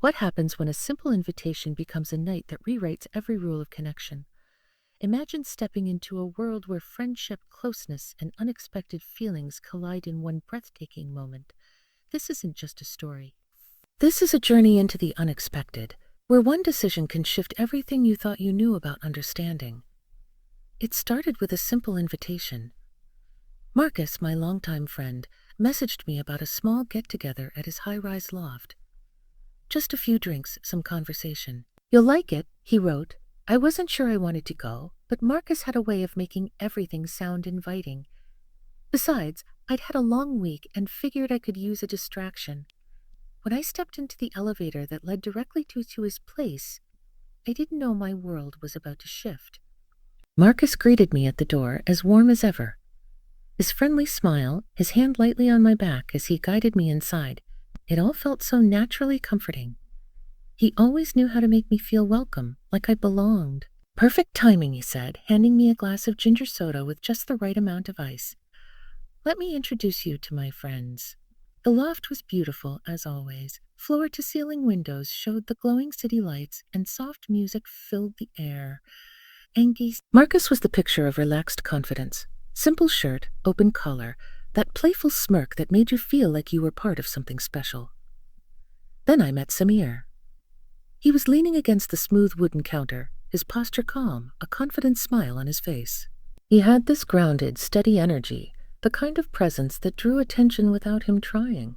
What happens when a simple invitation becomes a night that rewrites every rule of connection? Imagine stepping into a world where friendship, closeness, and unexpected feelings collide in one breathtaking moment. This isn't just a story. This is a journey into the unexpected, where one decision can shift everything you thought you knew about understanding. It started with a simple invitation. Marcus, my longtime friend, messaged me about a small get-together at his high-rise loft. Just a few drinks, some conversation. "You'll like it," he wrote. I wasn't sure I wanted to go, but Marcus had a way of making everything sound inviting. Besides, I'd had a long week and figured I could use a distraction. When I stepped into the elevator that led directly to his place, I didn't know my world was about to shift. Marcus greeted me at the door, as warm as ever. His friendly smile, his hand lightly on my back as he guided me inside, it all felt so naturally comforting. He always knew how to make me feel welcome, like I belonged. "Perfect timing," he said, handing me a glass of ginger soda with just the right amount of ice. "Let me introduce you to my friends." The loft was beautiful, as always. Floor-to-ceiling windows showed the glowing city lights, and soft music filled the air. Marcus was the picture of relaxed confidence. Simple shirt, open collar, that playful smirk that made you feel like you were part of something special. Then I met Samir. He was leaning against the smooth wooden counter, his posture calm, a confident smile on his face. He had this grounded, steady energy, the kind of presence that drew attention without him trying.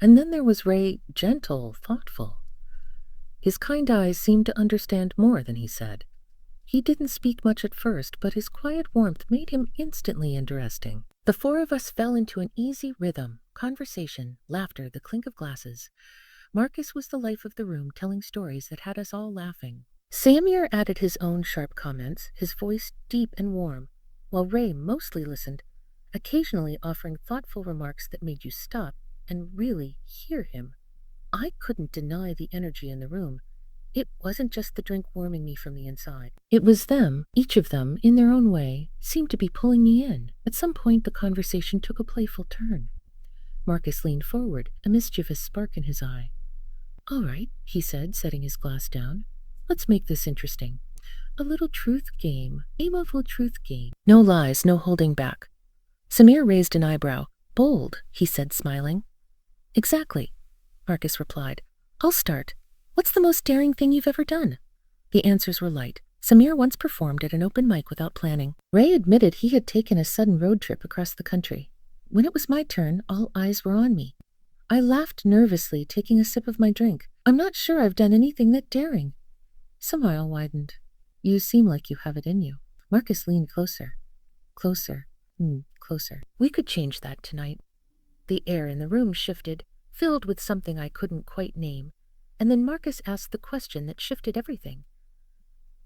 And then there was Ray, gentle, thoughtful. His kind eyes seemed to understand more than he said. He didn't speak much at first, but his quiet warmth made him instantly interesting. The four of us fell into an easy rhythm, conversation, laughter, the clink of glasses. Marcus was the life of the room, telling stories that had us all laughing. Samir added his own sharp comments, his voice deep and warm, while Ray mostly listened, occasionally offering thoughtful remarks that made you stop and really hear him. I couldn't deny the energy in the room. It wasn't just the drink warming me from the inside. It was them, each of them, in their own way, seemed to be pulling me in. At some point, the conversation took a playful turn. Marcus leaned forward, a mischievous spark in his eye. "All right," he said, setting his glass down. "Let's make this interesting. A little truth game, a little truth game. No lies, no holding back." Samir raised an eyebrow. "Bold," he said, smiling. "Exactly," Marcus replied. "I'll start. What's the most daring thing you've ever done?" The answers were light. Samir once performed at an open mic without planning. Ray admitted he had taken a sudden road trip across the country. When it was my turn, all eyes were on me. I laughed nervously, taking a sip of my drink. "I'm not sure I've done anything that daring." Smile widened. "You seem like you have it in you." Marcus leaned closer. Closer. Closer. "We could change that tonight." The air in the room shifted, filled with something I couldn't quite name, and then Marcus asked the question that shifted everything.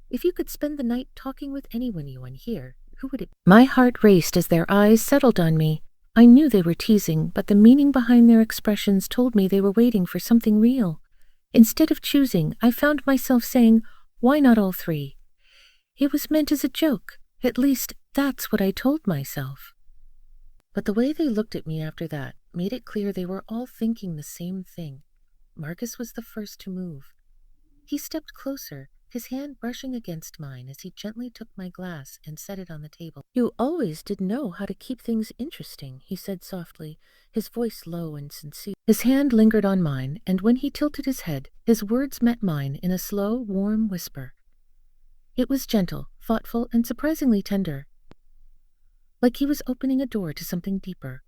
"If you could spend the night talking with anyone you want here, who would it be?" My heart raced as their eyes settled on me. I knew they were teasing, but the meaning behind their expressions told me they were waiting for something real. Instead of choosing, I found myself saying, "Why not all three?" It was meant as a joke. At least, that's what I told myself. But the way they looked at me after that made it clear they were all thinking the same thing. Marcus was the first to move. He stepped closer, his hand brushing against mine as he gently took my glass and set it on the table. "You always did know how to keep things interesting," he said softly, his voice low and sincere. His hand lingered on mine, and when he tilted his head, his words met mine in a slow, warm whisper. It was gentle, thoughtful, and surprisingly tender, like he was opening a door to something deeper.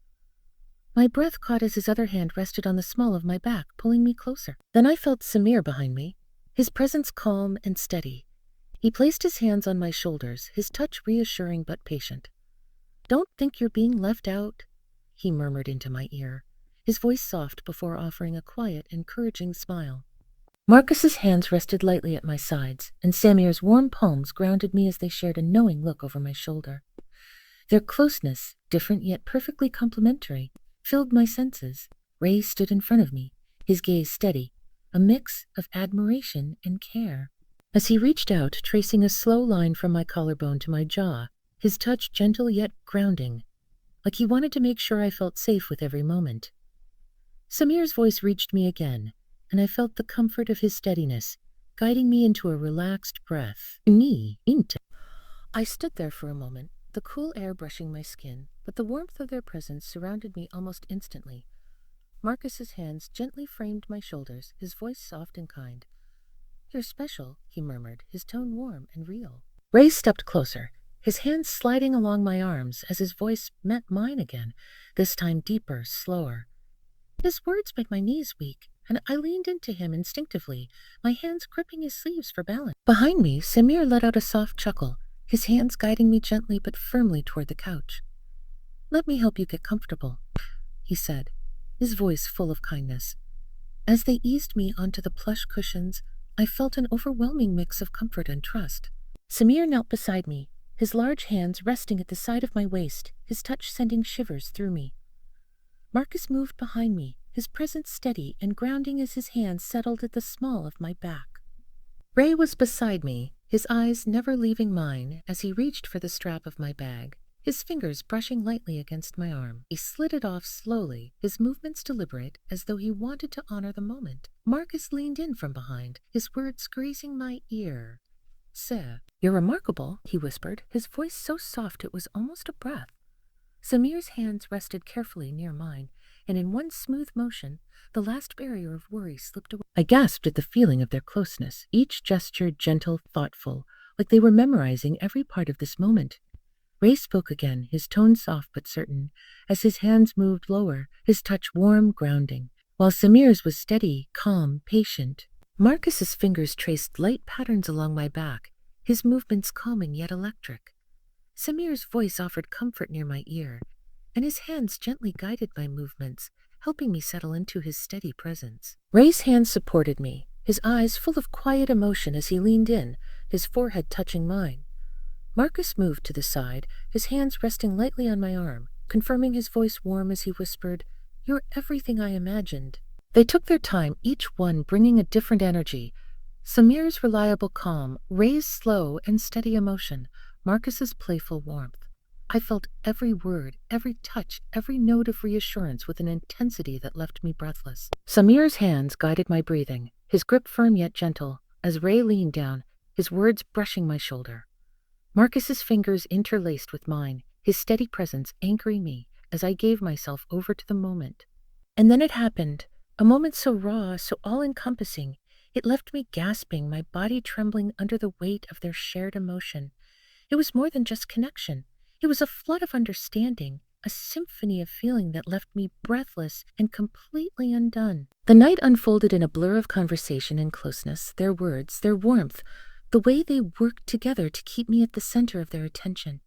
My breath caught as his other hand rested on the small of my back, pulling me closer. Then I felt Samir behind me, his presence calm and steady. He placed his hands on my shoulders, his touch reassuring but patient. "Don't think you're being left out," he murmured into my ear, his voice soft before offering a quiet, encouraging smile. Marcus's hands rested lightly at my sides, and Samir's warm palms grounded me as they shared a knowing look over my shoulder. Their closeness, different yet perfectly complementary, filled my senses. Ray stood in front of me, his gaze steady, a mix of admiration and care. As he reached out, tracing a slow line from my collarbone to my jaw, his touch gentle yet grounding, like he wanted to make sure I felt safe with every moment. Samir's voice reached me again, and I felt the comfort of his steadiness, guiding me into a relaxed breath. Ni, inte. I stood there for a moment, the cool air brushing my skin, but the warmth of their presence surrounded me almost instantly. Marcus's hands gently framed my shoulders, his voice soft and kind. "You're special," he murmured, his tone warm and real. Ray stepped closer, his hands sliding along my arms as his voice met mine again, this time deeper, slower. His words made my knees weak, and I leaned into him instinctively, my hands gripping his sleeves for balance. Behind me, Samir let out a soft chuckle, his hands guiding me gently but firmly toward the couch. "Let me help you get comfortable," he said, his voice full of kindness. As they eased me onto the plush cushions, I felt an overwhelming mix of comfort and trust. Samir knelt beside me, his large hands resting at the side of my waist, his touch sending shivers through me. Marcus moved behind me, his presence steady and grounding as his hands settled at the small of my back. Ray was beside me, his eyes never leaving mine as he reached for the strap of my bag, his fingers brushing lightly against my arm. He slid it off slowly, his movements deliberate, as though he wanted to honor the moment. Marcus leaned in from behind, his words grazing my ear. "Sir, you're remarkable," he whispered, his voice so soft it was almost a breath. Samir's hands rested carefully near mine, and in one smooth motion, the last barrier of worry slipped away. I gasped at the feeling of their closeness, each gesture gentle, thoughtful, like they were memorizing every part of this moment. Ray spoke again, his tone soft but certain, as his hands moved lower, his touch warm, grounding, while Samir's was steady, calm, patient. Marcus's fingers traced light patterns along my back, his movements calming yet electric. Samir's voice offered comfort near my ear, and his hands gently guided my movements, helping me settle into his steady presence. Ray's hands supported me, his eyes full of quiet emotion as he leaned in, his forehead touching mine. Marcus moved to the side, his hands resting lightly on my arm, confirming his voice warm as he whispered, "You're everything I imagined." They took their time, each one bringing a different energy. Samir's reliable calm, Ray's slow and steady emotion, Marcus's playful warmth. I felt every word, every touch, every note of reassurance with an intensity that left me breathless. Samir's hands guided my breathing, his grip firm yet gentle, as Ray leaned down, his words brushing my shoulder. Marcus's fingers interlaced with mine, his steady presence anchoring me as I gave myself over to the moment. And then it happened, a moment so raw, so all-encompassing, it left me gasping, my body trembling under the weight of their shared emotion. It was more than just connection. It was a flood of understanding, a symphony of feeling that left me breathless and completely undone. The night unfolded in a blur of conversation and closeness, their words, their warmth, the way they worked together to keep me at the center of their attention.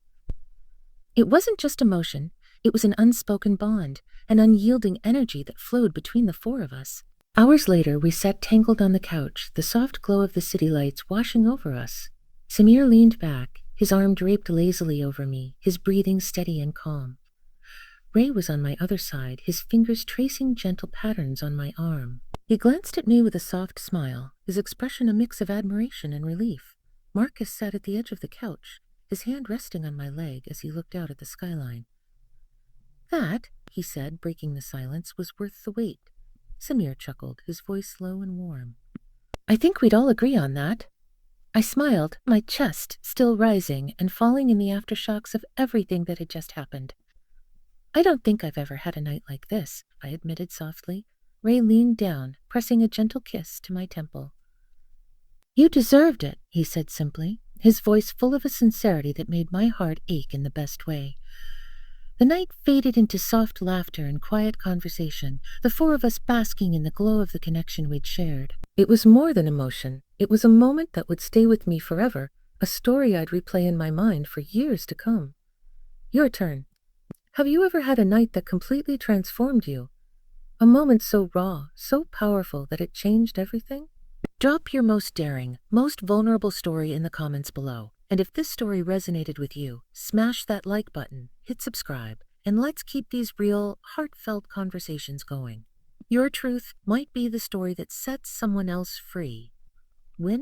It wasn't just emotion, it was an unspoken bond, an unyielding energy that flowed between the four of us. Hours later, we sat tangled on the couch, the soft glow of the city lights washing over us. Samir leaned back, his arm draped lazily over me, his breathing steady and calm. Ray was on my other side, his fingers tracing gentle patterns on my arm. He glanced at me with a soft smile, his expression a mix of admiration and relief. Marcus sat at the edge of the couch, his hand resting on my leg as he looked out at the skyline. "That," he said, breaking the silence, "was worth the wait." Samir chuckled, his voice low and warm. "I think we'd all agree on that." I smiled, my chest still rising and falling in the aftershocks of everything that had just happened. "I don't think I've ever had a night like this," I admitted softly. Ray leaned down, pressing a gentle kiss to my temple. "You deserved it," he said simply, his voice full of a sincerity that made my heart ache in the best way. The night faded into soft laughter and quiet conversation, the four of us basking in the glow of the connection we'd shared. It was more than emotion. It was a moment that would stay with me forever, a story I'd replay in my mind for years to come. Your turn. Have you ever had a night that completely transformed you? A moment so raw, so powerful that it changed everything? Drop your most daring, most vulnerable story in the comments below. And if this story resonated with you, smash that like button, hit subscribe, and let's keep these real, heartfelt conversations going. Your truth might be the story that sets someone else free. Win?